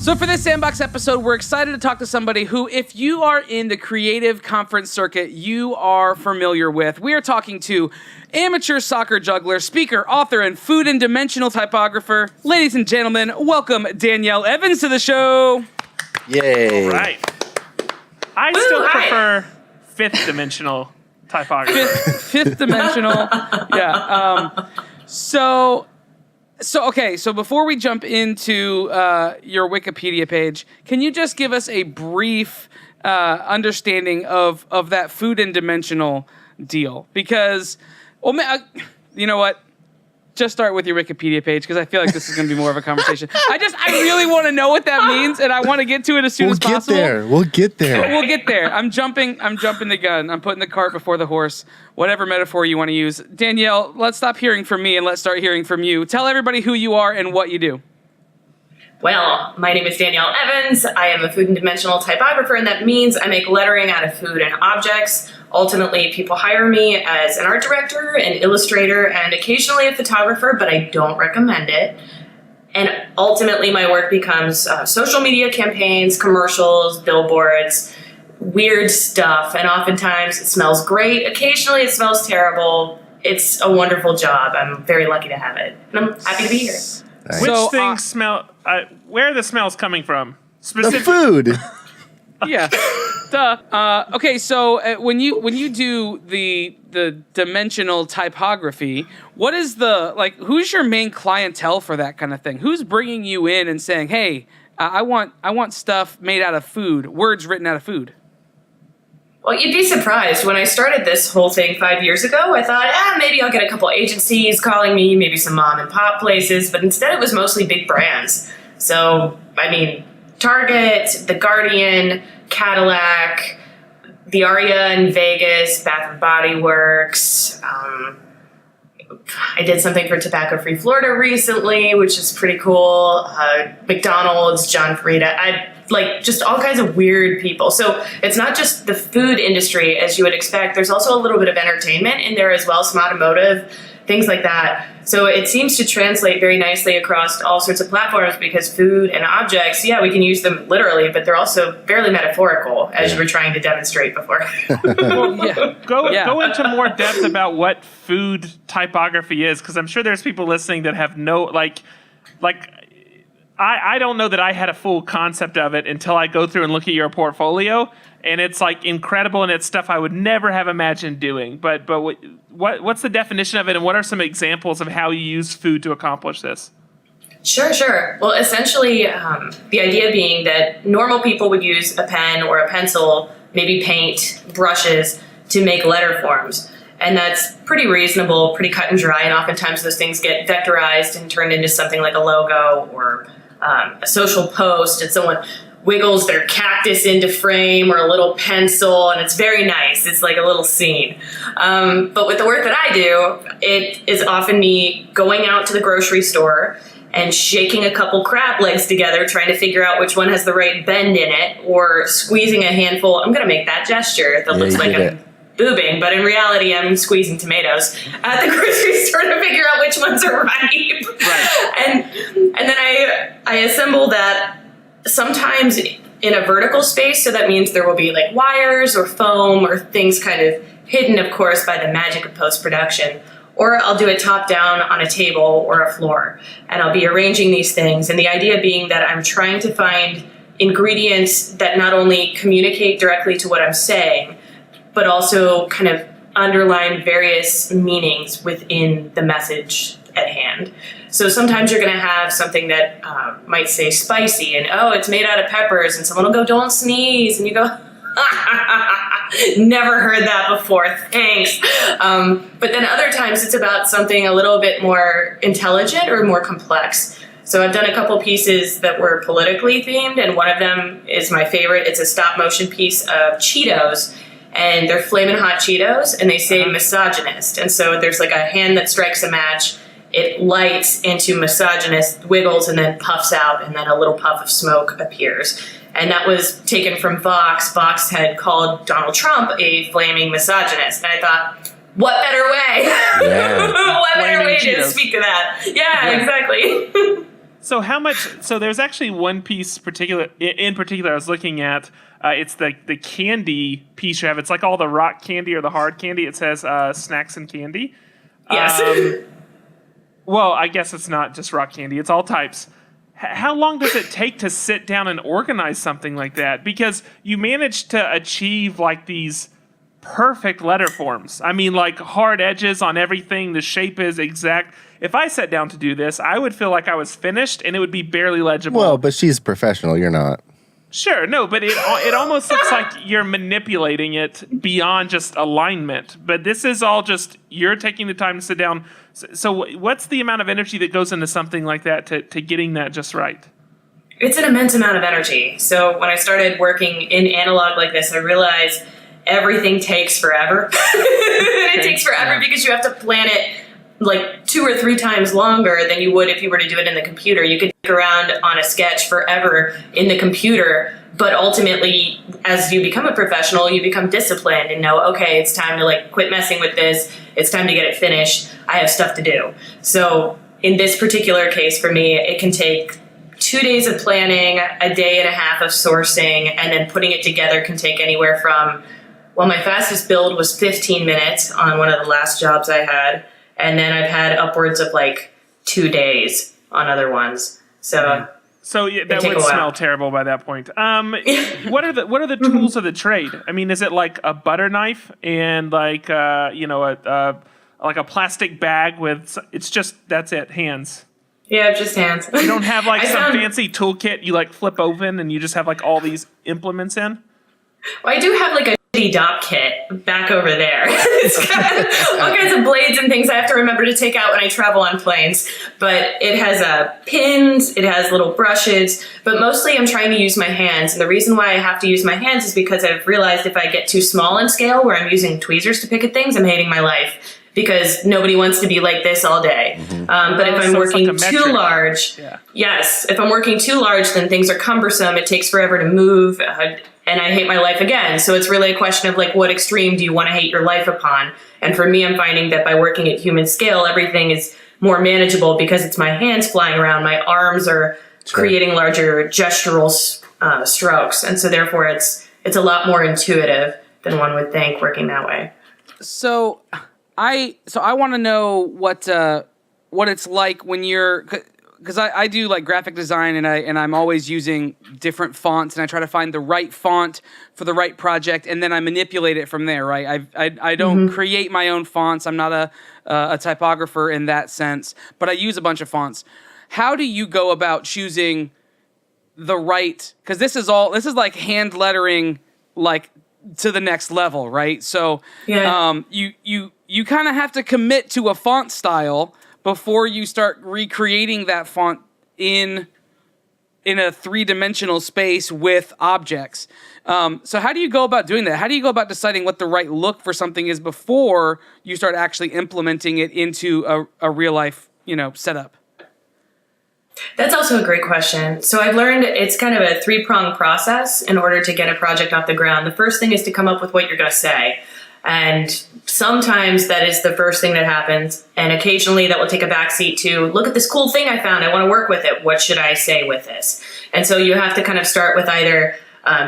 So for this Sandbox episode, we're excited to talk to somebody who, if you are in the creative conference circuit, you are familiar with. We are talking to amateur soccer juggler, speaker, author, and food and dimensional typographer. Ladies and gentlemen, welcome Danielle Evans to the show. Yay. All right. I still prefer fifth dimensional typography. Fifth dimensional. Yeah. So before we jump into your Wikipedia page, can you just give us a brief understanding of that food and dimensional deal? Because, you know what? Just start with your Wikipedia page because I feel like this is going to be more of a conversation. I really want to know what that means, and I want to get to it as soon as possible. We'll get there. We'll get there. I'm jumping the gun. I'm putting the cart before the horse. Whatever metaphor you want to use. Danielle, let's stop hearing from me and let's start hearing from you. Tell everybody who you are and what you do. Well, my name is Danielle Evans. I am a food and dimensional typographer, and that means I make lettering out of food and objects. Ultimately, people hire me as an art director, an illustrator, and occasionally a photographer, but I don't recommend it. And ultimately, my work becomes social media campaigns, commercials, billboards, weird stuff, and oftentimes it smells great. Occasionally, it smells terrible. It's a wonderful job. I'm very lucky to have it, and I'm happy to be here. Right. Which things smell? Where are the smells coming from? The food. Yeah. Duh. Okay, so when you do the dimensional typography, what is who's your main clientele for that kind of thing? Who's bringing you in and saying, "Hey, I want stuff made out of food, words written out of food"? Well, you'd be surprised. When I started this whole thing 5 years ago, I thought, maybe I'll get a couple agencies calling me, maybe some mom and pop places, but instead it was mostly big brands. So, Target, The Guardian, Cadillac, the Aria in Vegas, Bath and Body Works. I did something for Tobacco Free Florida recently, which is pretty cool. McDonald's, John Frieda. Just all kinds of weird people. So it's not just the food industry as you would expect. There's also a little bit of entertainment in there as well, some automotive, things like that. So it seems to translate very nicely across all sorts of platforms because food and objects, we can use them literally, but they're also fairly metaphorical, as you were trying to demonstrate before. Go into more depth about what food typography is, because I'm sure there's people listening that have no, I don't know that I had a full concept of it until I go through and look at your portfolio, and it's incredible, and it's stuff I would never have imagined doing. But what's the definition of it, and what are some examples of how you use food to accomplish this? Sure. Well, essentially, the idea being that normal people would use a pen or a pencil, maybe paint, brushes, to make letter forms. And that's pretty reasonable, pretty cut and dry, and oftentimes those things get vectorized and turned into something like a logo or a social post, and someone wiggles their cactus into frame or a little pencil, and it's very nice. It's like a little scene. But with the work that I do, it is often me going out to the grocery store and shaking a couple crab legs together, trying to figure out which one has the right bend in it, or squeezing a handful. I'm going to make that gesture that looks like I'm boobing, but in reality, I'm squeezing tomatoes at the grocery store to figure out which ones are ripe. Right. And then I assemble that sometimes in a vertical space, so that means there will be wires or foam or things kind of hidden, of course, by the magic of post-production. Or I'll do it top down on a table or a floor, and I'll be arranging these things. And the idea being that I'm trying to find ingredients that not only communicate directly to what I'm saying, but also kind of underline various meanings within the message at hand. So sometimes you're going to have something that might say spicy, and it's made out of peppers, and someone will go, "Don't sneeze," and you go, "Never heard that before, thanks." But then other times it's about something a little bit more intelligent or more complex. So I've done a couple pieces that were politically themed, and one of them is my favorite. It's a stop motion piece of Cheetos, and they're flamin' hot Cheetos, and they say misogynist. And so there's a hand that strikes a match, it lights into misogynist, wiggles, and then puffs out, and then a little puff of smoke appears. And that was taken from Vox. Vox had called Donald Trump a flaming misogynist. And I thought, what better way? Yeah. What better way Cheetos. to speak to that? Yeah, exactly. So how much? So there's actually one piece in particular I was looking at. It's the candy piece you have. It's like all the rock candy or the hard candy. It says snacks and candy. Yes. Well, I guess it's not just rock candy. It's all types. How long does it take to sit down and organize something like that? Because you managed to achieve like these perfect letter forms. I mean, like hard edges on everything. The shape is exact. If I sat down to do this, I would feel like I was finished and it would be barely legible. Well, but she's professional. You're not. Sure, no, but it almost looks like you're manipulating it beyond just alignment. But this is all just you're taking the time to sit down. So what's the amount of energy that goes into something like that to getting that just right? It's an immense amount of energy. So when I started working in analog like this, I realized everything takes forever. It takes forever because you have to plan it like 2 or 3 times longer than you would if you were to do it in the computer. You could dig around on a sketch forever in the computer, but ultimately, as you become a professional, you become disciplined and know, okay, it's time to like quit messing with this. It's time to get it finished. I have stuff to do. So in this particular case for me, it can take 2 days of planning, a day and a half of sourcing, and then putting it together can take anywhere from, well, my fastest build was 15 minutes on one of the last jobs I had. And then I've had upwards of like 2 days on other ones. So yeah, that would smell terrible by that point. What are the tools of the trade? I mean, is it like a butter knife and like like a plastic bag with that's it, hands? Yeah, just hands. You don't have like fancy toolkit you like flip open and you just have like all these implements in? Well, I do have like a shitty dop kit back over there. It's got all kinds of blades and things I have to remember to take out when I travel on planes. But it has pins, it has little brushes, but mostly I'm trying to use my hands. And the reason why I have to use my hands is because I've realized if I get too small in scale where I'm using tweezers to pick at things, I'm hating my life. Because nobody wants to be like this all day. But if I'm working too large, yes, if I'm working too large, then things are cumbersome. It takes forever to move, and I hate my life again. So it's really a question of like, what extreme do you want to hate your life upon? And for me, I'm finding that by working at human scale, everything is more manageable because it's my hands flying around. My arms are creating larger gestural strokes, and so therefore it's a lot more intuitive than one would think working that way. So I want to know what it's like when you're, because I do like graphic design and I'm always using different fonts and I try to find the right font for the right project and then I manipulate it from there, right? I don't create my own fonts. I'm not a typographer in that sense, but I use a bunch of fonts. How do you go about choosing the right? Because this is like hand lettering, like to the next level, right? So you kind of have to commit to a font style before you start recreating that font in a 3-dimensional space with objects. So how do you go about doing that? How do you go about deciding what the right look for something is before you start actually implementing it into a real life, setup? That's also a great question. So I've learned it's kind of a 3-pronged process in order to get a project off the ground. The first thing is to come up with what you're going to say. And sometimes that is the first thing that happens. And occasionally that will take a backseat to, look at this cool thing I found. I want to work with it. What should I say with this? And so you have to kind of start with either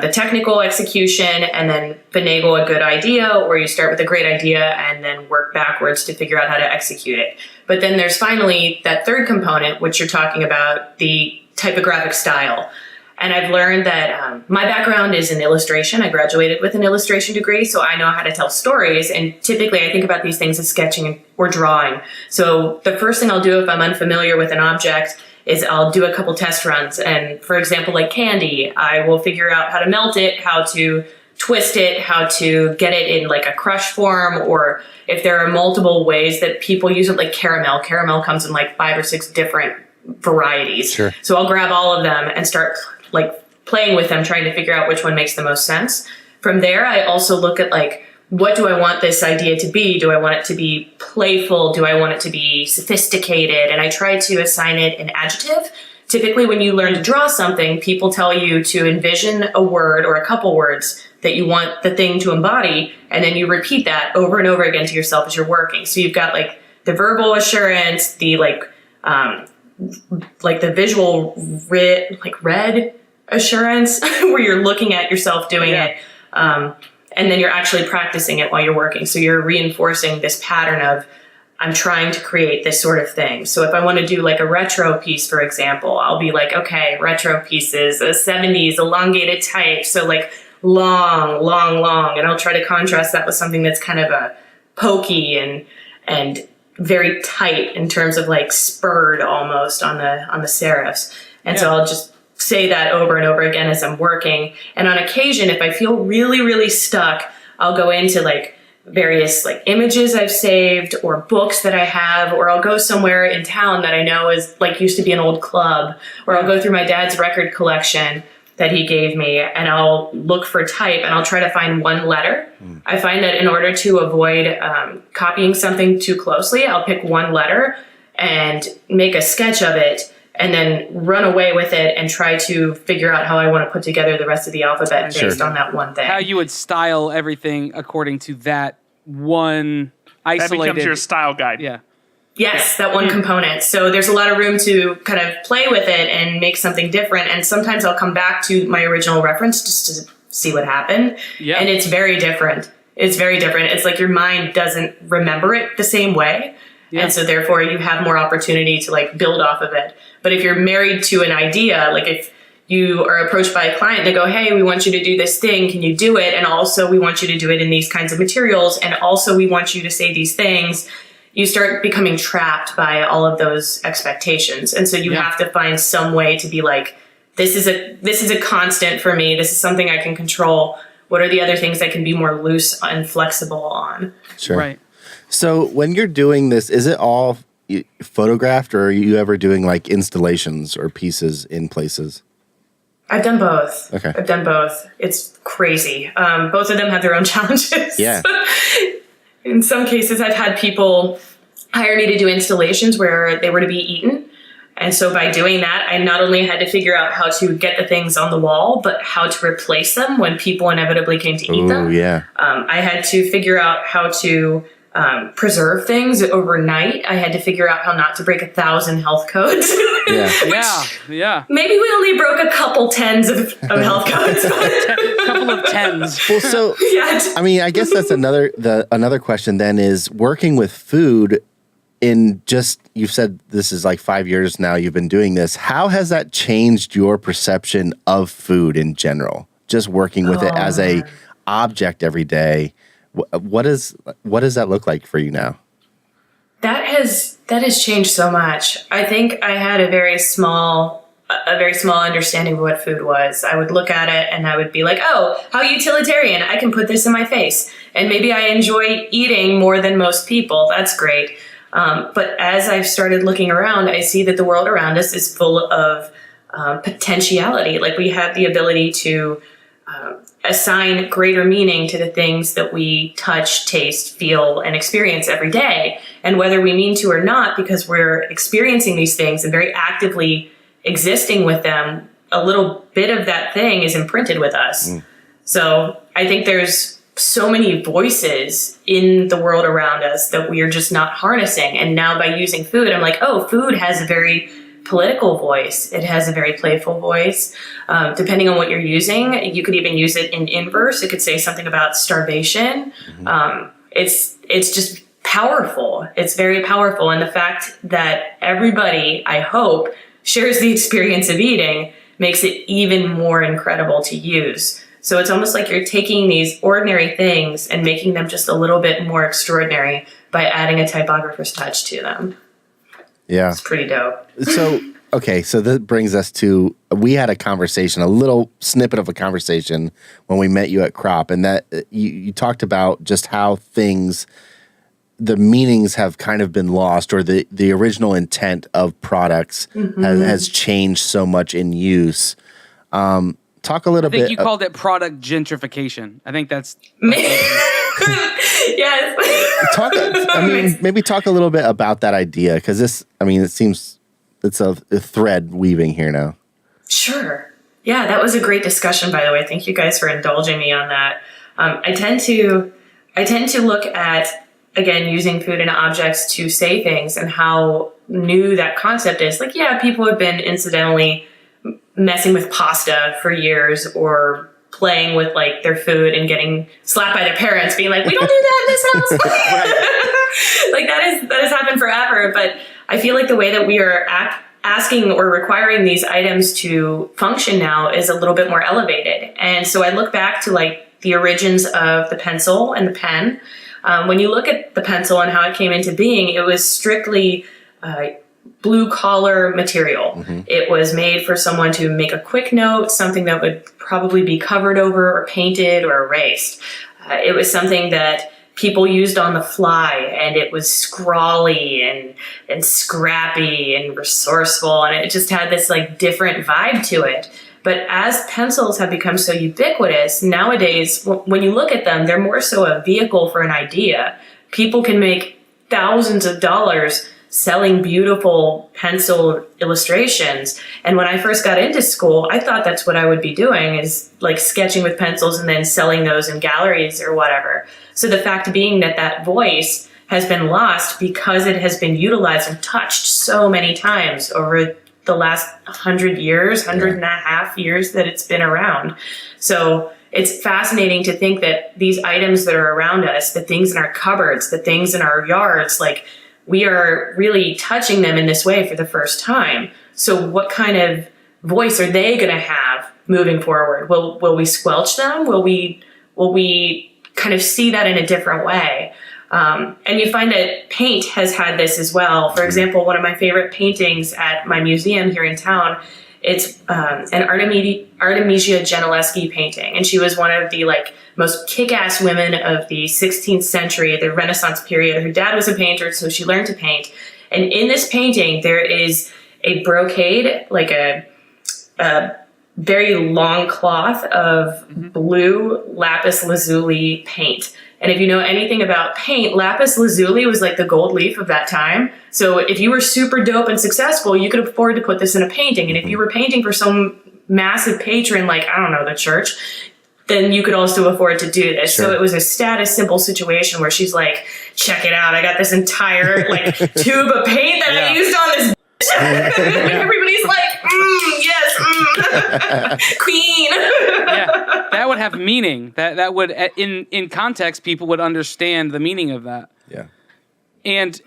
the technical execution and then finagle a good idea, or you start with a great idea and then work backwards to figure out how to execute it. But then there's finally that third component, which you're talking about, the typographic style. And I've learned that my background is in illustration. I graduated with an illustration degree, so I know how to tell stories. And typically I think about these things as sketching or drawing. So the first thing I'll do if I'm unfamiliar with an object is I'll do a couple test runs. And for example, like candy, I will figure out how to melt it, how to twist it, how to get it in like a crush form, or if there are multiple ways that people use it, like caramel. Caramel comes in like 5 or 6 different varieties. Sure. So I'll grab all of them and start like playing with them, trying to figure out which one makes the most sense. From there, I also look at like, what do I want this idea to be? Do I want it to be playful? Do I want it to be sophisticated? And I try to assign it an adjective. Typically, when you learn to draw something, people tell you to envision a word or a couple words that you want the thing to embody, and then you repeat that over and over again to yourself as you're working. So you've got like the verbal assurance, the like like the visual red assurance where you're looking at yourself doing it. And then you're actually practicing it while you're working. So you're reinforcing this pattern of, I'm trying to create this sort of thing. So if I want to do like a retro piece, for example, I'll be like, okay, retro pieces, a 70s elongated type. So like long. And I'll try to contrast that with something that's kind of a pokey and very tight in terms of like spurred almost on the serifs. And so I'll just say that over and over again as I'm working. And on occasion, if I feel really, really stuck, I'll go into like various like images I've saved or books that I have, or I'll go somewhere in town that I know is like used to be an old club, or I'll go through my dad's record collection that he gave me and I'll look for type and I'll try to find one letter. I find that in order to avoid copying something too closely, I'll pick one letter and make a sketch of it and then run away with it and try to figure out how I want to put together the rest of the alphabet based on that one thing. How you would style everything according to that one isolated... That becomes your style guide. Yeah. Yes, that one component. So there's a lot of room to kind of play with it and make something different. And sometimes I'll come back to my original reference just to see what happened. Yeah. And it's very different. It's very different. It's like your mind doesn't remember it the same way. Yeah. And so therefore you have more opportunity to like build off of it. But if you're married to an idea, like if you are approached by a client, they go, hey, we want you to do this thing. Can you do it? And also we want you to do it in these kinds of materials. And also we want you to say these things. You start becoming trapped by all of those expectations. And so you have to find some way to be like, this is a constant for me. This is something I can control. What are the other things I can be more loose and flexible on? Sure. Right. So when you're doing this, is it all photographed or are you ever doing like installations or pieces in places? I've done both. Okay. I've done both. It's crazy. Both of them have their own challenges. Yeah. In some cases, I've had people hire me to do installations where they were to be eaten. And so by doing that, I not only had to figure out how to get the things on the wall, but how to replace them when people inevitably came to eat them. Yeah. I had to figure out how to preserve things overnight. I had to figure out how not to break 1,000 health codes. Yeah. Maybe we only broke a couple tens of health codes. A couple of tens. Well, so I mean, I guess that's another question then is working with food in just, you've said this is like 5 years now you've been doing this. How has that changed your perception of food in general? Just working with it as a object every day. What does that look like for you now? That has changed so much. I think I had a very small understanding of what food was. I would look at it and I would be like, oh, how utilitarian. I can put this in my face. And maybe I enjoy eating more than most people. That's great. But as I've started looking around, I see that the world around us is full of potentiality. Like we have the ability to assign greater meaning to the things that we touch, taste, feel, and experience every day. And whether we mean to or not, because we're experiencing these things and very actively existing with them, a little bit of that thing is imprinted with us. So I think there's so many voices in the world around us that we are just not harnessing. And now by using food, I'm like, oh, food has a very political voice. It has a very playful voice. Depending on what you're using, you could even use it in inverse. It could say something about starvation. It's just powerful. It's very powerful. And the fact that everybody, I hope, shares the experience of eating makes it even more incredible to use. So it's almost like you're taking these ordinary things and making them just a little bit more extraordinary by adding a typographer's touch to them. Yeah. It's pretty dope. So, okay, so that brings us to, we had a conversation, a little snippet of a conversation when we met you at Crop, and that you talked about just how things, the meanings have kind of been lost, or the original intent of products has changed so much in use. Talk a little bit. I think you called it product gentrification. I think that's... Yes. Maybe talk a little bit about that idea, because it seems it's a thread weaving here now. Sure. Yeah, that was a great discussion, by the way. Thank you guys for indulging me on that. I tend to look at, again, using food and objects to say things and how new that concept is. Like, yeah, people have been incidentally messing with pasta for years, or playing with like their food and getting slapped by their parents, being like, we don't do that in this house. Like that has happened forever. But I feel like the way that we are asking or requiring these items to function now is a little bit more elevated. And so I look back to like the origins of the pencil and the pen. When you look at the pencil and how it came into being, it was strictly blue collar material. Mm-hmm. It was made for someone to make a quick note, something that would probably be covered over or painted or erased. It was something that people used on the fly, and it was scrawly and scrappy and resourceful, and it just had this like different vibe to it. But as pencils have become so ubiquitous, nowadays, when you look at them, they're more so a vehicle for an idea. People can make thousands of dollars selling beautiful pencil illustrations. And when I first got into school, I thought that's what I would be doing, is like sketching with pencils and then selling those in galleries or whatever. So the fact being that that voice has been lost because it has been utilized and touched so many times over the last 100 years, 100.5 years that it's been around. So it's fascinating to think that these items that are around us, the things in our cupboards, the things in our yards, like, we are really touching them in this way for the first time. So what kind of voice are they going to have moving forward? Will we squelch them? Will we kind of see that in a different way? And you find that paint has had this as well. For example, one of my favorite paintings at my museum here in town, it's an Artemisia Gentileschi painting. And she was one of the most kick-ass women of the 16th century, the Renaissance period. Her dad was a painter, so she learned to paint. And in this painting, there is a brocade, like a very long cloth of blue lapis lazuli paint. And if you know anything about paint, lapis lazuli was like the gold leaf of that time. So if you were super dope and successful, you could afford to put this in a painting. And if you were painting for some massive patron, like, I don't know, the church, then you could also afford to do this. Sure. So it was a status symbol situation where she's like, check it out. I got this entire tube of paint that I used on this. Everybody's like, yes, queen. Yeah, that would have meaning. That would, in context, people would understand the meaning of that. Yeah. And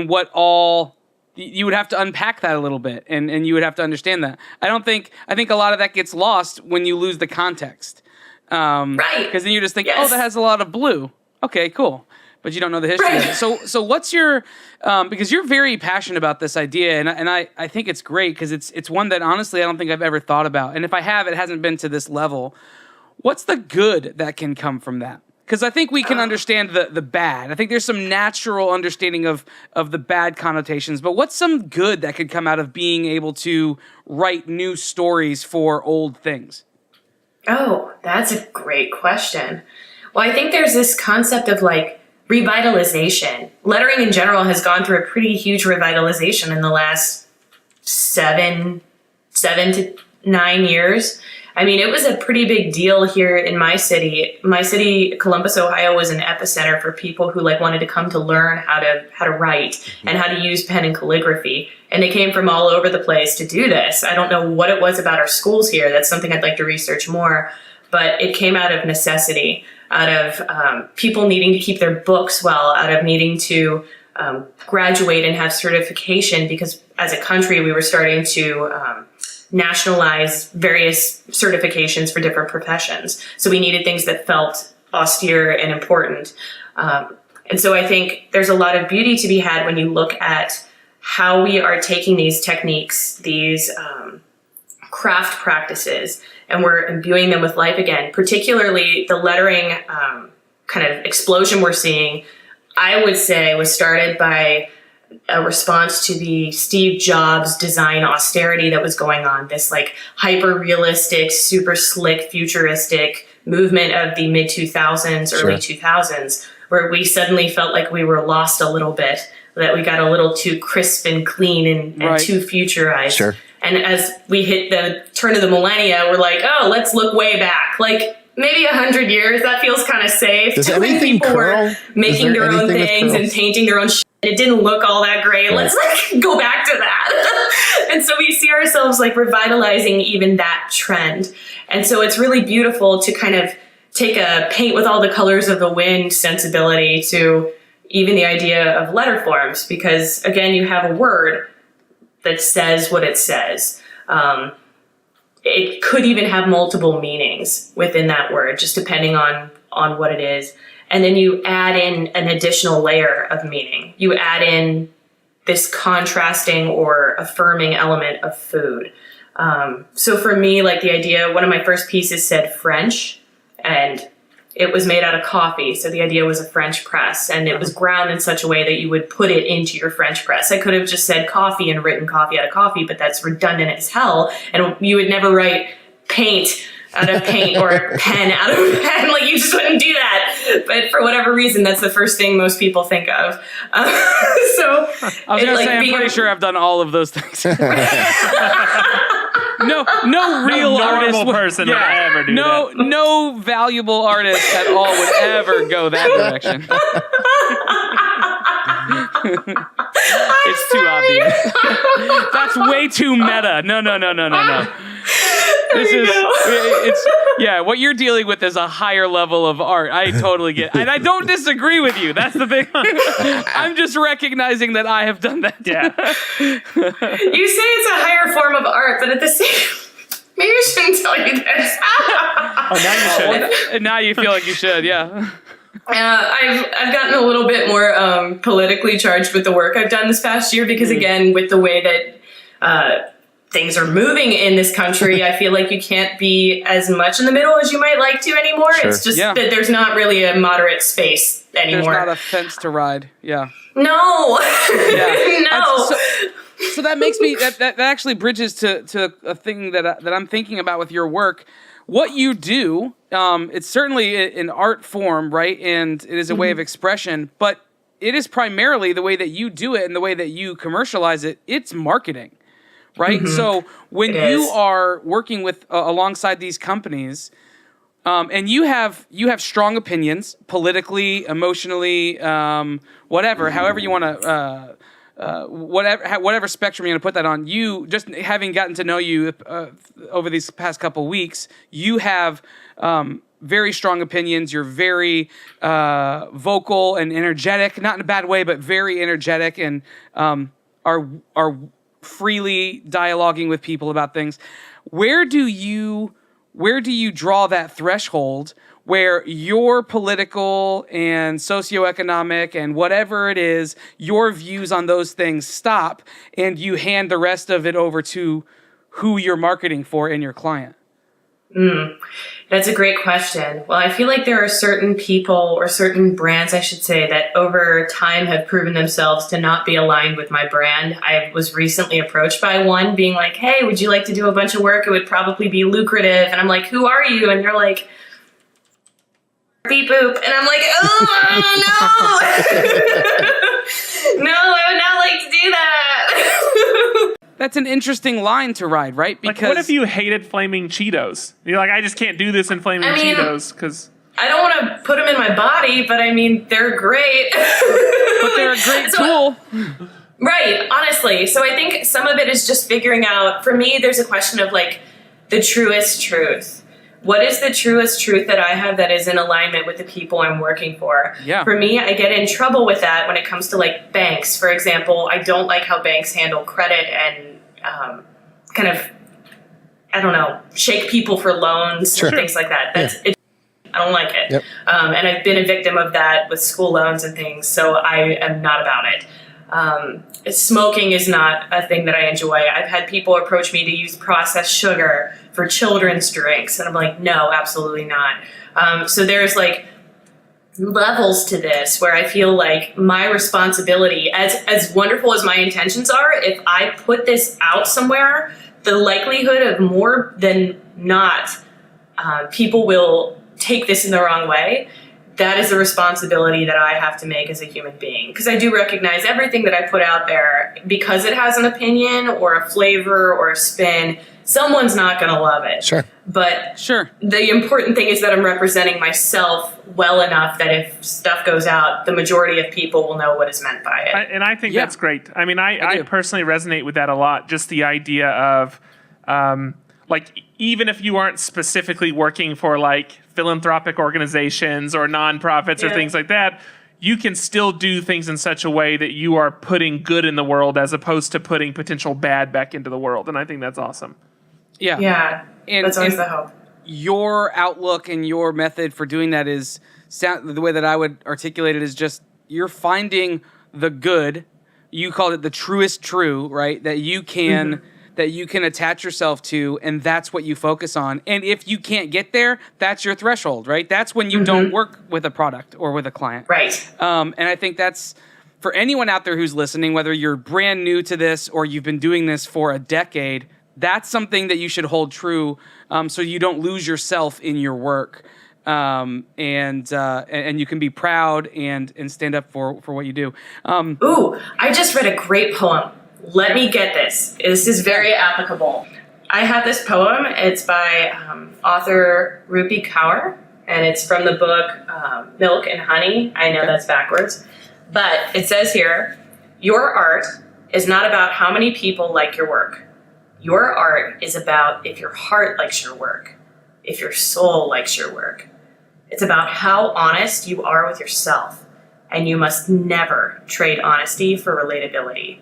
what all, you would have to unpack that a little bit, and you would have to understand that. I think a lot of that gets lost when you lose the context. Right. Because then you just think, oh, that has a lot of blue. Okay, cool. But you don't know the history of it. So what's your, because you're very passionate about this idea, and I think it's great, because it's one that honestly I don't think I've ever thought about. And if I have, it hasn't been to this level. What's the good that can come from that? Because I think we can understand the bad. I think there's some natural understanding of the bad connotations, but what's some good that could come out of being able to write new stories for old things? Oh, that's a great question. Well, I think there's this concept of revitalization. Lettering in general has gone through a pretty huge revitalization in the last seven to 9 years. I mean, it was a pretty big deal here in my city. My city, Columbus, Ohio, was an epicenter for people who wanted to come to learn how to write and how to use pen and calligraphy. And they came from all over the place to do this. I don't know what it was about our schools here. That's something I'd like to research more. But it came out of necessity, out of people needing to keep their books well, out of needing to graduate and have certification, because as a country we were starting to nationalize various certifications for different professions. So we needed things that felt austere and important. And so I think there's a lot of beauty to be had when you look at how we are taking these techniques, these craft practices, and we're imbuing them with life again. Particularly the lettering kind of explosion we're seeing, I would say, was started by a response to the Steve Jobs design austerity that was going on. This hyper realistic, super slick, futuristic movement of the mid 2000s, early 2000s, where we suddenly felt like we were lost a little bit, that we got a little too crisp and clean and too futurized. Sure. And as we hit the turn of the millennia, we're like, oh, let's look way back. Maybe 100 years, that feels kind of safe. Does anything people curl? were making their own things and painting their own shit. it didn't look all that great. Let's like go back to that. And so we see ourselves like revitalizing even that trend. And so it's really beautiful to kind of take a paint with all the colors of the wind sensibility to even the idea of letter forms, because again, you have a word that says what it says. It could even have multiple meanings within that word, just depending on what it is. And then you add in an additional layer of meaning. You add in this contrasting or affirming element of food. So for me, like the idea, one of my first pieces said French, and it was made out of coffee. So the idea was a French press, and it was ground in such a way that you would put it into your French press. I could have just said coffee and written coffee out of coffee, but that's redundant as hell. And you would never write paint out of paint or pen out of pen. Like, you just wouldn't do that. But for whatever reason, that's the first thing most people think of. So I was going to say, I'm pretty sure I've done all of those things. No real artist normal person would ever do that. No valuable artist at all would ever go that direction. It's too obvious. That's way too meta. No. What you're dealing with is a higher level of art. I totally get it. And I don't disagree with you. That's the thing. I'm just recognizing that I have done that. Yeah. You say it's a higher form of art, but at the same, maybe I shouldn't tell you this. Now you should. And now you feel like you should, yeah. I've gotten a little bit more politically charged with the work I've done this past year, because again, with the way that things are moving in this country, I feel like you can't be as much in the middle as you might like to anymore. Sure. It's just that there's not really a moderate space anymore. There's not a fence to ride. Yeah. No. Yeah. No. So that makes me that actually bridges to a thing that I'm thinking about with your work. What you do, it's certainly an art form, right? And it is a way of expression, but it is primarily the way that you do it and the way that you commercialize it. It's marketing, right? So when you are working with alongside these companies, and you have strong opinions politically, emotionally, whatever, however you want to. Whatever spectrum you're going to put that on, you just having gotten to know you over these past couple weeks, you have very strong opinions. You're very vocal and energetic, not in a bad way, but very energetic, and are freely dialoguing with people about things. Where do you draw that threshold where your political and socioeconomic and whatever it is, your views on those things stop, and you hand the rest of it over to who you're marketing for and your client? That's a great question. Well, I feel like there are certain people, or certain brands, I should say, that over time have proven themselves to not be aligned with my brand. I was recently approached by one being like, hey, would you like to do a bunch of work? It would probably be lucrative. And I'm like, who are you? And they're like, beep boop. And I'm like, oh no. No, I would not like to do that. That's an interesting line to ride, right? Because what if you hated flaming Cheetos? You're like, I just can't do this in flaming Cheetos because I don't want to put them in my body, but I mean, they're great. But they're a great tool. Right, honestly. So I think some of it is just figuring out, for me, there's a question of like the truest truth. What is the truest truth that I have that is in alignment with the people I'm working for? Yeah. For me, I get in trouble with that when it comes to like banks. For example, I don't like how banks handle credit and kind of, I don't know, shake people for loans and things like that. I don't like it. Yep. And I've been a victim of that with school loans and things, so I am not about it. Smoking is not a thing that I enjoy. I've had people approach me to use processed sugar for children's drinks, and I'm like, no, absolutely not. So there's like levels to this where I feel like my responsibility, as wonderful as my intentions are, if I put this out somewhere, the likelihood of more than not people will take this in the wrong way. That is a responsibility that I have to make as a human being, because I do recognize everything that I put out there, because it has an opinion or a flavor or a spin, someone's not going to love it. Sure. But Sure. the important thing is that I'm representing myself well enough that if stuff goes out, the majority of people will know what is meant by it. And I think Yeah. that's great. I mean, I I do. personally resonate with that a lot. Just the idea of, like, even if you aren't specifically working for like philanthropic organizations or nonprofits or Yeah. things like that, you can still do things in such a way that you are putting good in the world as opposed to putting potential bad back into the world. And I think that's awesome. Yeah. Yeah, And- that's always and- the hope. Your outlook and your method for doing that is the way that I would articulate it is just you're finding the good. You called it the truest true, right? That you can attach yourself to, and that's what you focus on. And if you can't get there, that's your threshold, right? That's when you don't work with a product or with a client. Right. And I think that's for anyone out there who's listening, whether you're brand new to this or you've been doing this for a decade, that's something that you should hold true, so you don't lose yourself in your work, and you can be proud and stand up for what you do. Ooh, I just read a great poem. Let me get this. This is very applicable. I have this poem. It's by author Rupi Kaur, and it's from the book Milk and Honey. I know that's backwards. But it says here, your art is not about how many people like your work. Your art is about if your heart likes your work, if your soul likes your work. It's about how honest you are with yourself, and you must never trade honesty for relatability.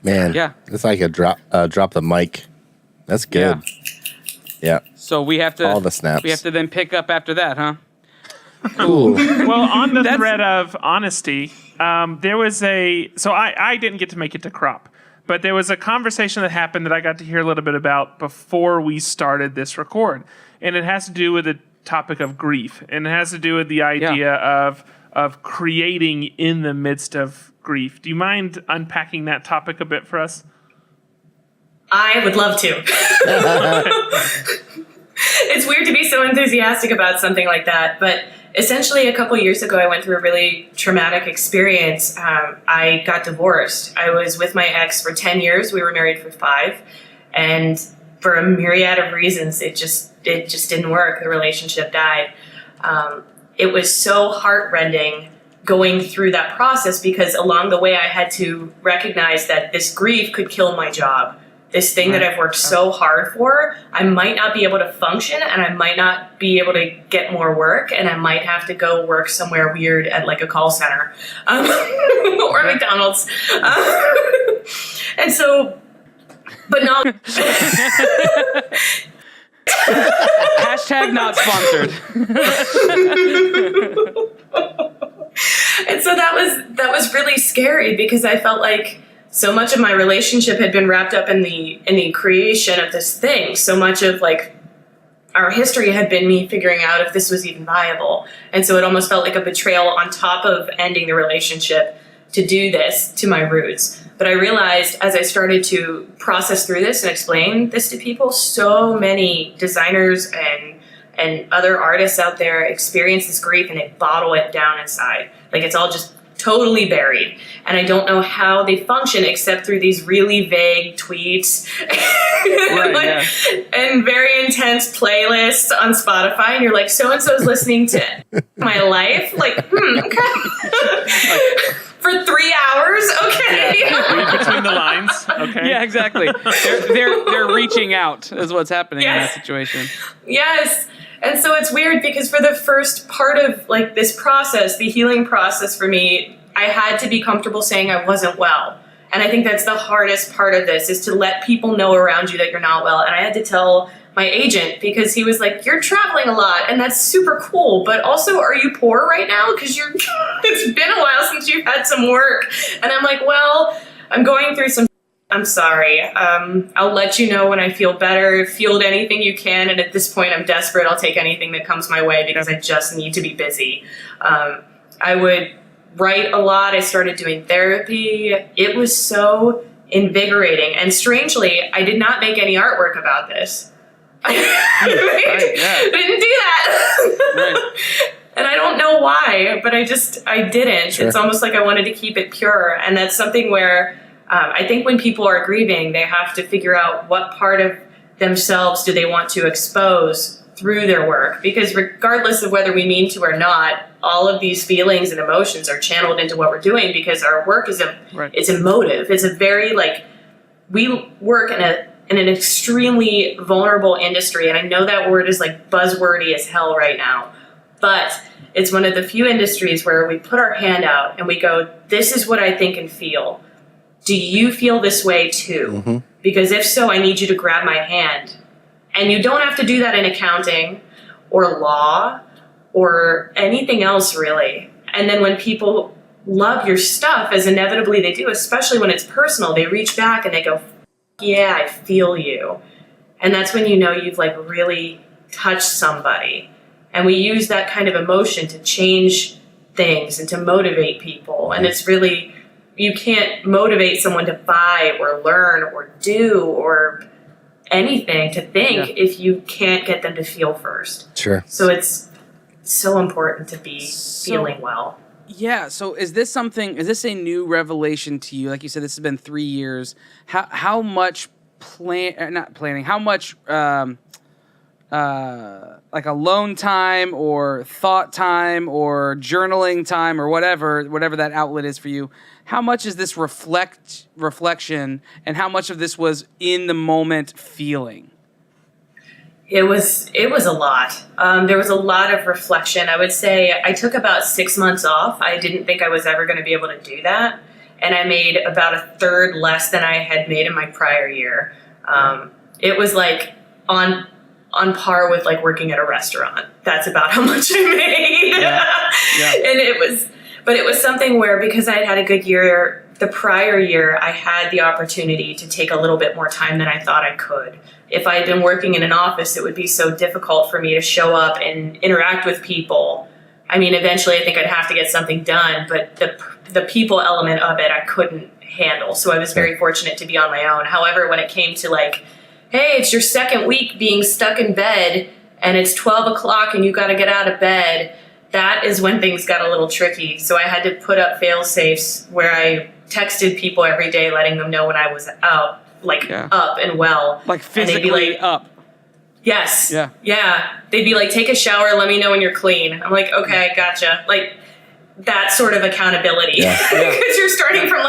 Man, Yeah. it's like a drop the mic. That's good. Yeah. So we have to All the snaps. We have to then pick up after that, huh? Cool. Well, on the That's- thread of honesty, there was I didn't get to make it to crop, but there was a conversation that happened that I got to hear a little bit about before we started this record. And it has to do with the topic of grief. And it has to do with the idea of creating in the midst of grief. Do you mind unpacking that topic a bit for us? I would love to. It's weird to be so enthusiastic about something like that, but essentially a couple years ago I went through a really traumatic experience. I got divorced. I was with my ex for 10 years. We were married for 5, and for a myriad of reasons it just didn't work. The relationship died. It was so heartrending going through that process because along the way I had to recognize that this grief could kill my job. This thing that I've worked so hard for, I might not be able to function, and I might not be able to get more work, and I might have to go work somewhere weird at like a call center or McDonald's. And so, but no. Hashtag not sponsored. And so that was really scary because I felt like so much of my relationship had been wrapped up in the creation of this thing. So much of like our history had been me figuring out if this was even viable. And so it almost felt like a betrayal on top of ending the relationship to do this to my roots. But I realized as I started to process through this and explain this to people, so many designers and other artists out there experience this grief and they bottle it down inside. Like it's all just totally buried. And I don't know how they function except through these really vague tweets and very intense playlists on Spotify. And you're like, so-and-so's listening to my life. Like, okay. For 3 hours? Okay. Read between the lines. Okay. Yeah, exactly. They're reaching out is what's happening in that Yes. situation. Yes. And so it's weird because for the first part of like this process, the healing process for me, I had to be comfortable saying I wasn't well. And I think that's the hardest part of this is to let people know around you that you're not well. And I had to tell my agent because he was like, you're traveling a lot and that's super cool. But also, are you poor right now? Because it's been a while since you've had some work. And I'm like, well, I'm going through some. I'm sorry. I'll let you know when I feel better. Field anything you can. And at this point, I'm desperate. I'll take anything that comes my way because I just need to be busy. I would write a lot. I started doing therapy. It was so invigorating. And strangely, I did not make any artwork about this. I didn't do that. Right. And I don't know why, but I didn't. Sure. It's almost like I wanted to keep it pure. And that's something where I think when people are grieving, they have to figure out what part of themselves do they want to expose through their work? Because regardless of whether we mean to or not, all of these feelings and emotions are channeled into what we're doing because our work is it's emotive. It's a very we work in an extremely vulnerable industry, and I know that word is buzzwordy as hell right now, but it's one of the few industries where we put our hand out and we go, this is what I think and feel. Do you feel this way too? Mm-hmm. Because if so, I need you to grab my hand. And you don't have to do that in accounting or law or anything else really. And then when people love your stuff, as inevitably they do, especially when it's personal, they reach back and they go, yeah, I feel you. And that's when you know you've really touched somebody. And we use that kind of emotion to change things and to motivate people. And it's really, you can't motivate someone to buy or learn or do or anything to think if you can't get them to feel first. Sure. So it's so important to be feeling well. Yeah. So is this a new revelation to you? Like you said, this has been 3 years. How much how much alone time or thought time or journaling time or whatever that outlet is for you, how much is this reflection and how much of this was in the moment feeling? It was a lot. There was a lot of reflection. I would say I took about 6 months off. I didn't think I was ever going to be able to do that. And I made about a third less than I had made in my prior year. It was on par with working at a restaurant. That's about how much I made. Yeah. And it was something where, because I had a good year the prior year, I had the opportunity to take a little bit more time than I thought I could. If I had been working in an office, it would be so difficult for me to show up and interact with people. I mean, eventually I think I'd have to get something done, but the people element of it, I couldn't handle. So I was very fortunate to be on my own. However, when it came to hey, it's your second week being stuck in bed and it's 12 o'clock and you got to get out of bed, that is when things got a little tricky. So I had to put up fail safes where I texted people every day, letting them know when I was out, up and well. Physically up. Yes. Yeah. Yeah. They'd be take a shower, let me know when you're clean. I'm okay, gotcha. That sort of accountability. Because you're starting from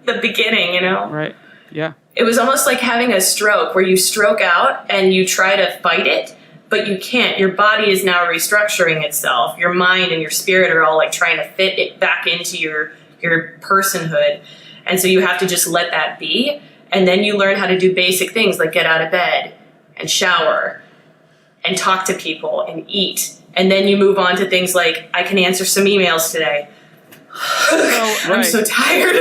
the beginning, Right. Yeah. It was almost like having a stroke where you stroke out and you try to fight it, but you can't. Your body is now restructuring itself. Your mind and your spirit are all trying to fit it back into your personhood. And so you have to just let that be. And then you learn how to do basic things like get out of bed and shower and talk to people and eat. And then you move on to things like, I can answer some emails today. I'm so tired.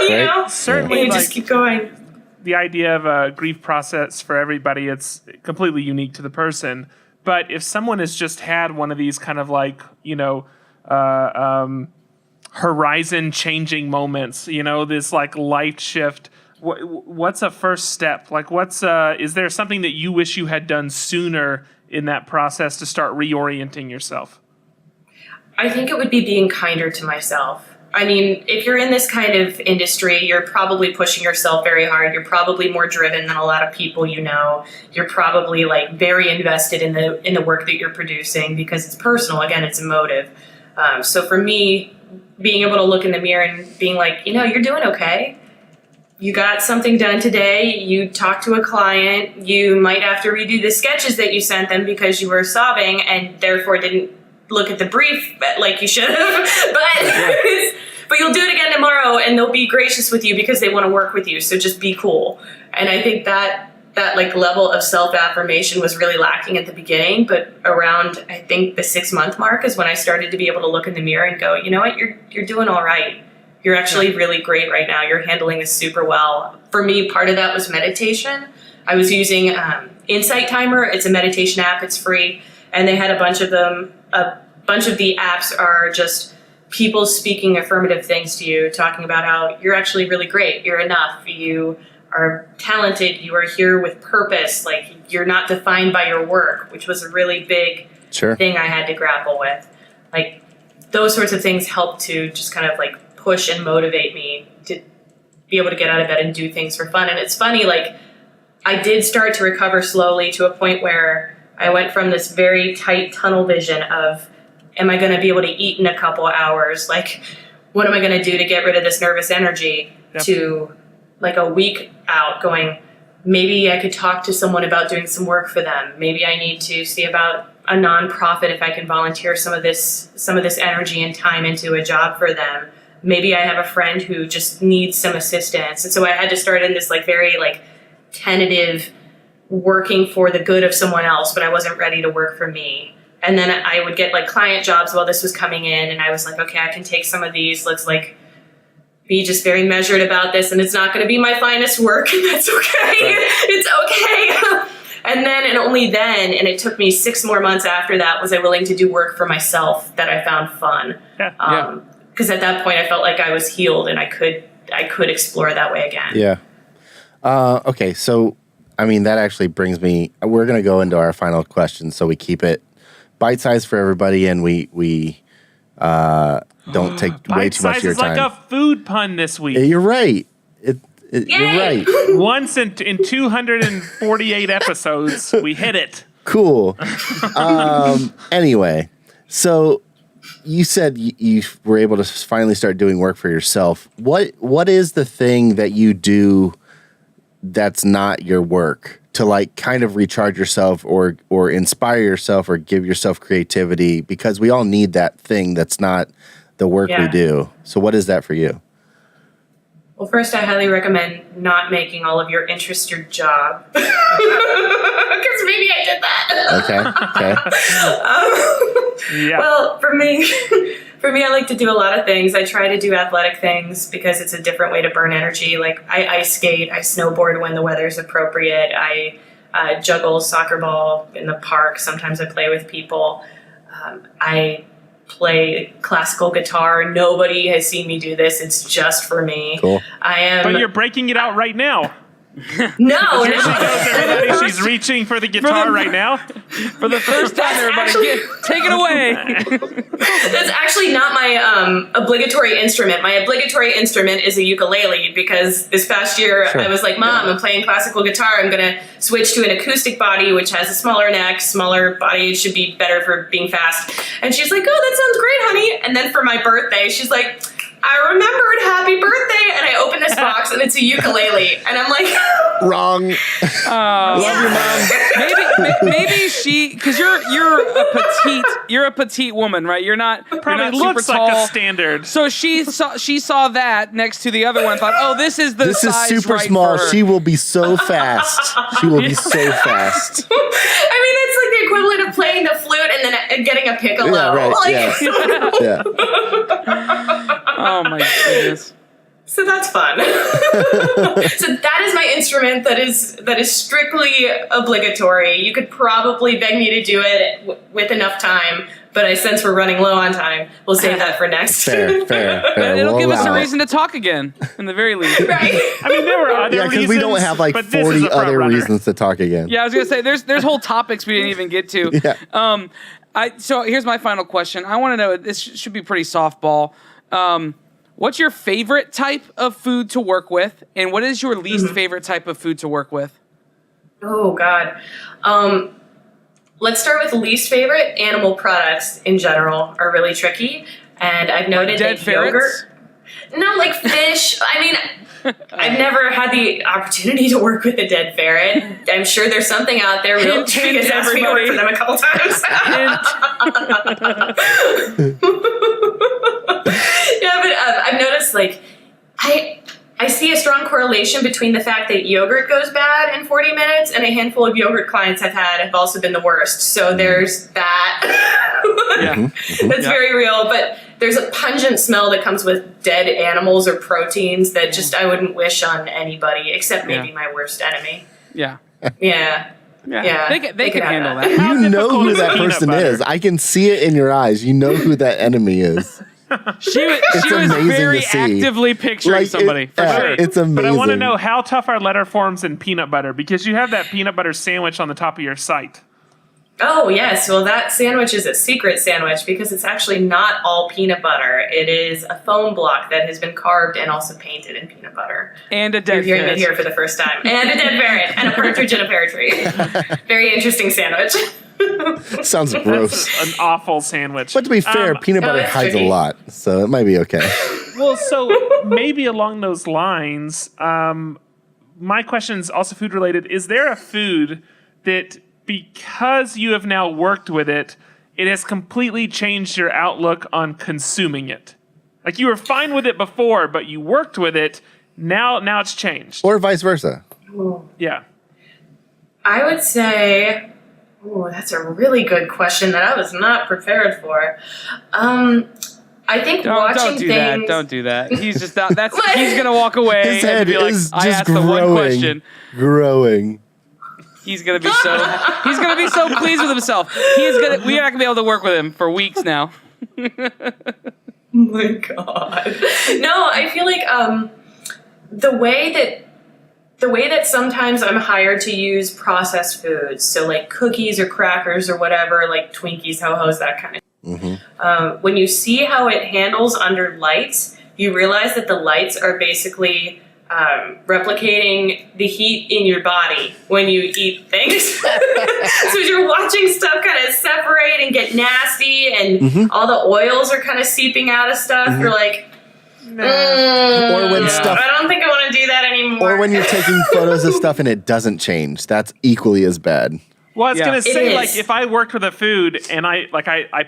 You know? Certainly, and you just keep going. The idea of a grief process for everybody, it's completely unique to the person. But if someone has just had one of these kind of horizon changing moments, this life shift, what's a first step? Is there something that you wish you had done sooner in that process to start reorienting yourself? I think it would be being kinder to myself. I mean, if you're in this kind of industry, you're probably pushing yourself very hard. You're probably more driven than a lot of people you know. You're probably very invested in the work that you're producing because it's personal. Again, it's emotive. So for me, being able to look in the mirror and being you're doing okay. You got something done today. You talked to a client. You might have to redo the sketches that you sent them because you were sobbing and therefore didn't look at the brief like you should have. But you'll do it again tomorrow and they'll be gracious with you because they want to work with you. So just be cool. And I think that level of self-affirmation was really lacking at the beginning, but around, I think, the 6-month mark is when I started to be able to look in the mirror and go, you know what, you're doing all right. You're actually really great right now. You're handling this super well. For me, part of that was meditation. I was using Insight Timer. It's a meditation app. It's free. And they had a bunch of them. A bunch of the apps are just people speaking affirmative things to you, talking about how you're actually really great. You're enough. You are talented. You are here with purpose. You're not defined by your work, which was a really big thing I had to grapple with. Those sorts of things help to just kind of push and motivate me to be able to get out of bed and do things for fun. And it's funny, I did start to recover slowly to a point where I went from this very tight tunnel vision of, am I going to be able to eat in a couple hours? Like, what am I going to do to get rid of this nervous energy? Yep. To like a week out going, maybe I could talk to someone about doing some work for them. Maybe I need to see about a nonprofit if I can volunteer some of this energy and time into a job for them. Maybe I have a friend who just needs some assistance. And so I had to start in this like very like tentative working for the good of someone else, but I wasn't ready to work for me. And then I would get like client jobs while this was coming in, and I was like, okay, I can take some of these. Let's like be just very measured about this, and it's not going to be my finest work, and that's okay. Right. It's okay. And then, and only then, and it took me 6 more months after that, was I willing to do work for myself that I found fun. Yeah. Because at that point, I felt like I was healed, and I could explore that way again. Yeah. Okay, so I mean that actually brings me. We're going to go into our final question, so we keep it bite-sized for everybody, and we don't take way too much of your is time. like a food pun this week. You're right. You're right. Once in 248 episodes, we hit it. Cool. Anyway, so you said you were able to finally start doing work for yourself. What is the thing that you do that's not your work to like kind of recharge yourself or inspire yourself or give yourself creativity? Because we all need that thing that's not the work we do. So what is that for you? Well, first, I highly recommend not making all of your interests your job. Because maybe I did that. Okay. Yeah. Well, for me, I like to do a lot of things. I try to do athletic things because it's a different way to burn energy. Like I ice skate, I snowboard when the weather's appropriate. I juggle soccer ball in the park. Sometimes I play with people. I play classical guitar. Nobody has seen me do this. It's just for me. Cool. But you're breaking it out right now. No. She knows everybody. She's reaching for the guitar right now. For the first time, everybody, take it away. That's actually not my obligatory instrument. My obligatory instrument is a ukulele because this past year I was like, Mom, I'm playing classical guitar. I'm going to switch to an acoustic body, which has a smaller neck, smaller body. It should be better for being fast. And she's like, oh, that sounds great, honey. And then for my birthday, she's like, I remembered happy birthday. And I open this box and it's a ukulele. And I'm like, wrong. Love your mom. Maybe she, because you're a petite woman, right? You're not Probably super looks tall. like a standard. So she saw that next to the other one. Thought, oh, this is the This is size super right small. for her. She will be so fast. She will be so fast. I mean, it's like the equivalent of playing the flute and then getting a piccolo. Yeah, right. Like, Yeah. Oh my goodness. So that's fun. So that is my instrument that is strictly obligatory. You could probably beg me to do it with enough time, but since we're running low on time, we'll save that for next. Fair. It'll We'll give us a allow it. reason to talk again, in the very least. Right? I mean, there were other Yeah, reasons. because we don't have like but this is 40 a front other runner. reasons to talk again. Yeah, I was gonna say there's whole topics we didn't even get to. Yeah. So here's my final question. I want to know. This should be pretty softball. What's your favorite type of food to work with, and what is your least favorite type of food to work with? Oh God. Let's start with least favorite. Animal products in general are really tricky, and I've noted Dead that ferrets? yogurt. No, like fish. I mean, I've never had the opportunity to work with a dead ferret. I'm sure there's something out there. Real Hint, tricky hint, has asked me to work for them a couple times. Yeah, but I've noticed like I see a strong correlation between the fact that yogurt goes bad in 40 minutes and a handful of yogurt clients I've had have also been the worst. So there's that. Yeah. That's very real. But there's a pungent smell that comes with dead animals or proteins that just I wouldn't wish on anybody except maybe my worst enemy. Yeah. Yeah. Yeah. They can have handle that. that. How You know difficult who is that peanut person butter? is. I can see it in your eyes. You know who that enemy is. She was amazing very to see. actively picturing Like, somebody. For yeah, sure. it's amazing. But I want to know how tough are letter forms in peanut butter, because you have that peanut butter sandwich on the top of your site. Oh, yes. Well, that sandwich is a secret sandwich because it's actually not all peanut butter. It is a foam block that has been carved and also painted in peanut butter. And a dead You're hearing ferret. it here for the first time. And a dead ferret and a partridge in a pear tree. Very interesting sandwich. Sounds gross. An awful sandwich. But to be fair, peanut butter it's hides tricky. a lot, so it might be okay. Well, so maybe along those lines, my question is also food related. Is there a food that, because you have now worked with it, it has completely changed your outlook on consuming it? Like you were fine with it before, but you worked with it. Now it's changed. Or vice versa. Yeah. I would say, that's a really good question that I was not prepared for. I think watching Don't do things. that. Don't do that. He's just he's gonna walk away His and head be like, is I just asked the one question. growing. He's gonna be so pleased with himself. We are not gonna be able to work with him for weeks now. Oh my god. No, I feel like the way that sometimes I'm hired to use processed foods, so like cookies or crackers or whatever, like Twinkies, Ho-Hos, that kind of. When you see how it handles under lights, you realize that the lights are basically replicating the heat in your body when you eat things. So as you're watching stuff kind of separate and get nasty and all the oils are kind of seeping out of stuff, you're like, Or when stuff, I don't think I want to do that anymore. or when you're taking photos of stuff and it doesn't change. That's equally as bad. Well, I was gonna It say, is. like, if I worked with a food and I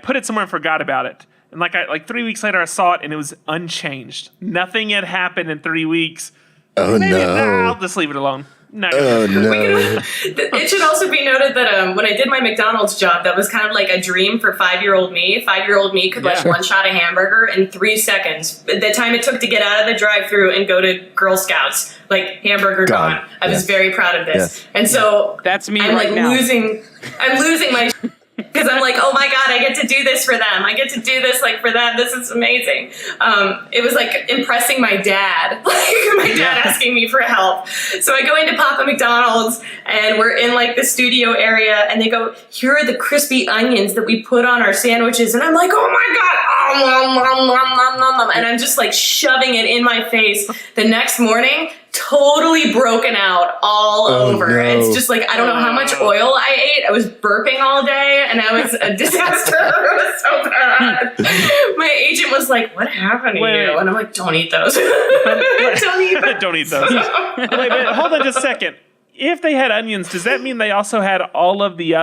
put it somewhere and forgot about it, and like 3 weeks later I saw it and it was unchanged. Nothing had happened in 3 weeks. Oh Maybe, no. I'll just leave it alone. No. Oh no. It should also be noted that when I did my McDonald's job, that was kind of like a dream for 5-year-old me. 5-year-old me could like Yeah. one shot a hamburger in 3 seconds. The time it took to get out of the drive-thru and go to Girl Scouts, like hamburger Gone. gone. I was very proud of this, Yes. and so That's me I'm right like now. I'm losing my. Because I'm like, oh my god, I get to do this for them. I get to do this like for them. This is amazing. It was like impressing my dad, like my dad asking me for help. So I go into Papa McDonald's and we're in like the studio area, and they go, "Here are the crispy onions that we put on our sandwiches," and I'm like, oh my god, nom, nom, nom, nom, nom, nom. And I'm just like shoving it in my face. The next morning, totally broken out all over. no. It's just like, I don't know how much oil I ate. I was burping all day and I was a disaster. It was so bad. My agent was like, what happened to Wait. you? And I'm like, don't eat those. Don't eat those. Don't eat those. Wait, hold on just a second. If they had onions, does that mean they also had all of the,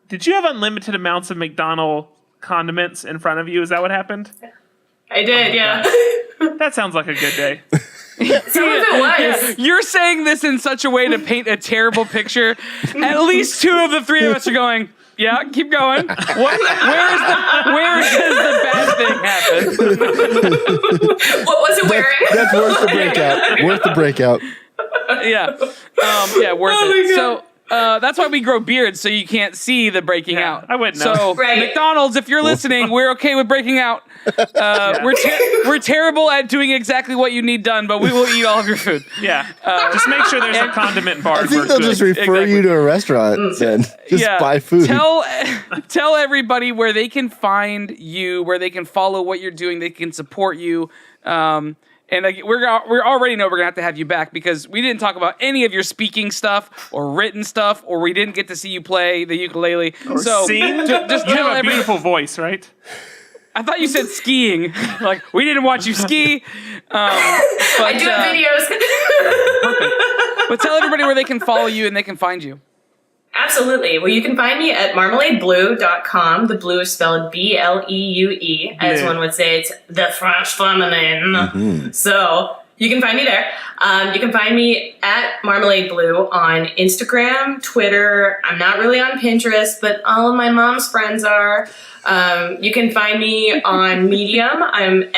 did you have unlimited amounts of McDonald's condiments in front of you? Is that what happened? I did, yeah. That sounds like a good day. Some of it was. You're saying this in such a way to paint a terrible picture. At least 2 of the 3 of us are going, yeah, keep going. Where does the bad thing happen? What was it wearing? That's worth the breakout. Worth the breakout. Yeah. Worth Oh my it. God. So that's why we grow beards, so you can't see the breaking Yeah, out. I wouldn't know. So Right. McDonald's, if you're listening, we're okay with breaking out. We're terrible at doing exactly what you need done, but we will eat all of your food. Yeah. Just make sure there's a condiment bar. I think they'll just refer Exactly. you to a restaurant then. Just buy food. Tell everybody where they can find you, where they can follow what you're doing, they can support you. And like, we already know we're gonna have you back because we didn't talk about any of your speaking stuff or written stuff, or we didn't get to see you play the ukulele. So Sing? just You tell have a everybody. beautiful voice, right? I thought you said skiing. Like we didn't watch you ski. I do have videos. But tell everybody where they can follow you and they can find you. Absolutely. Well, you can find me at marmaladeblue.com. The blue is spelled BLEUE. As Bleu. one would say, it's the French feminine. So you can find me there. You can find me at Marmalade Blue on Instagram, Twitter. I'm not really on Pinterest, but all of my mom's friends are. You can find me on Medium. I'm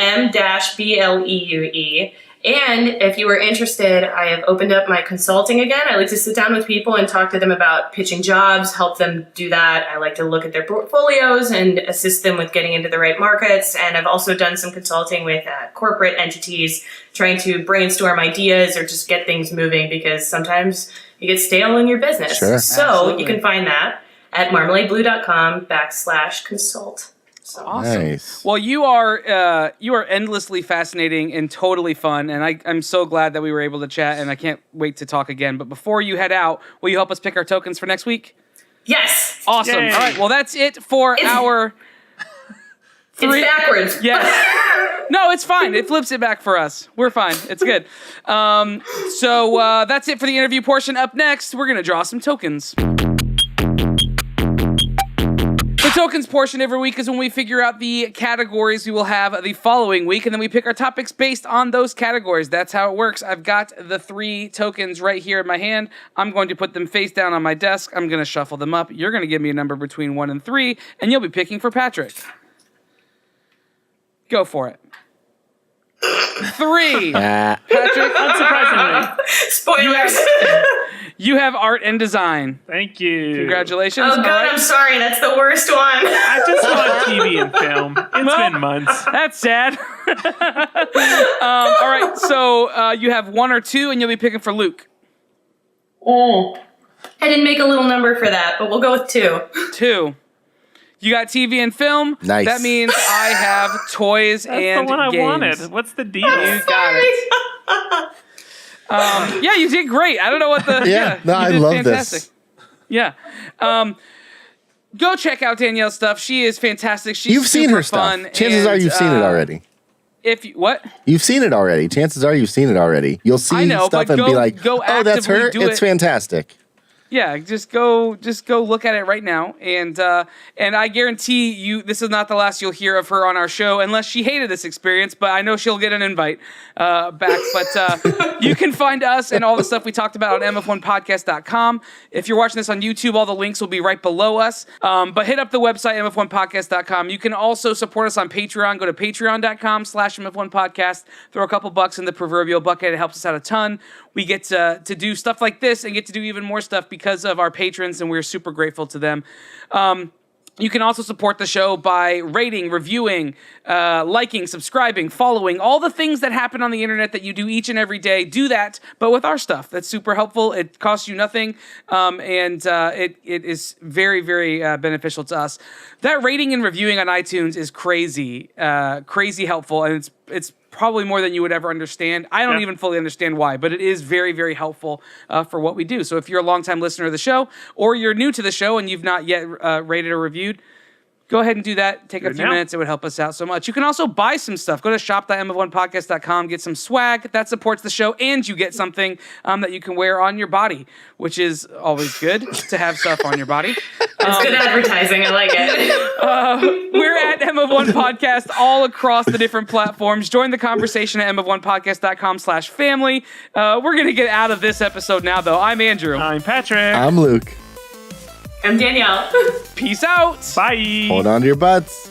M-BLEUE. And if you were interested, I have opened up my consulting again. I like to sit down with people and talk to them about pitching jobs, help them do that. I like to look at their portfolios and assist them with getting into the right markets. And I've also done some consulting with corporate entities, trying to brainstorm ideas or just get things moving because sometimes you get stale in your business. Sure. So Absolutely. you can find that at marmaladeblue.com/consult. So. Awesome. Nice. Well, you are endlessly fascinating and totally fun, and I'm so glad that we were able to chat, and I can't wait to talk again. But before you head out, will you help us pick our tokens for next week? Yes. Awesome. Yay. All right. Well, that's it for our. It's backwards. Yes. No, it's fine. It flips it back for us. We're fine. It's good. So that's it for the interview portion. Up next, we're going to draw some tokens. The tokens portion every week is when we figure out the categories we will have the following week, and then we pick our topics based on those categories. That's how it works. I've got the 3 tokens right here in my hand. I'm going to put them face down on my desk. I'm going to shuffle them up. You're going to give me a number between 1 and 3, and you'll be picking for Patrick. Go for it. 3. Patrick, Unsurprisingly. Spoilers. you have art and design. Thank you. Congratulations. Oh, All God, right. I'm sorry. That's the worst one. I just want TV and film. It's been months. That's sad. All right, so you have 1 or 2, and you'll be picking for Luke. I didn't make a little number for that, but we'll go with 2. 2. You got TV and film. Nice. That means I have toys That's and the one games. I wanted. What's the deal? You got it. Yeah, you did great. I don't know what the. Yeah, no, you I did love fantastic. this. Yeah. Go check out Danielle's stuff. She is fantastic. She's You've seen her super fun, stuff. Chances are you've seen it already. If you, what? You've seen it already. Chances are you've seen it already. You'll see I know, stuff but and be go- like, go "Oh, that's her. actively do It's it." fantastic." Yeah, just go look at it right now, and I guarantee you this is not the last you'll hear of her on our show, unless she hated this experience. But I know she'll get an invite back. But you can find us and all the stuff we talked about on mf1podcast.com. If you're watching this on YouTube, all the links will be right below us. But hit up the website mf1podcast.com. You can also support us on Patreon. Go to patreon.com/mf1podcast. Throw a couple bucks in the proverbial bucket. It helps us out a ton. We get to do stuff like this and get to do even more stuff because of our patrons, and we're super grateful to them. You can also support the show by rating, reviewing, liking, subscribing, following, all the things that happen on the internet that you do each and every day. Do that, but with our stuff. That's super helpful. It costs you nothing, and it is very, very beneficial to us. That rating and reviewing on iTunes is crazy helpful, and it's probably more than you would ever understand. I don't even fully understand why, but it is very, very helpful for what we do. So if you're a longtime listener of the show, or you're new to the show and you've not yet rated or reviewed, go ahead and do that. Take a few minutes. It would help us out so much. You can also buy some stuff. Go to shop.mf1podcast.com, get some swag that supports the show, and you get something that you can wear on your body, which is always good to have stuff on your body. It's good advertising. I like it. We're at M of1 Podcast all across the different platforms. Join the conversation at mf1podcast.com/family. We're going to get out of this episode now, though. I'm Andrew. I'm Patrick. I'm Luke. I'm Danielle. Peace out. Bye. Hold on to your butts.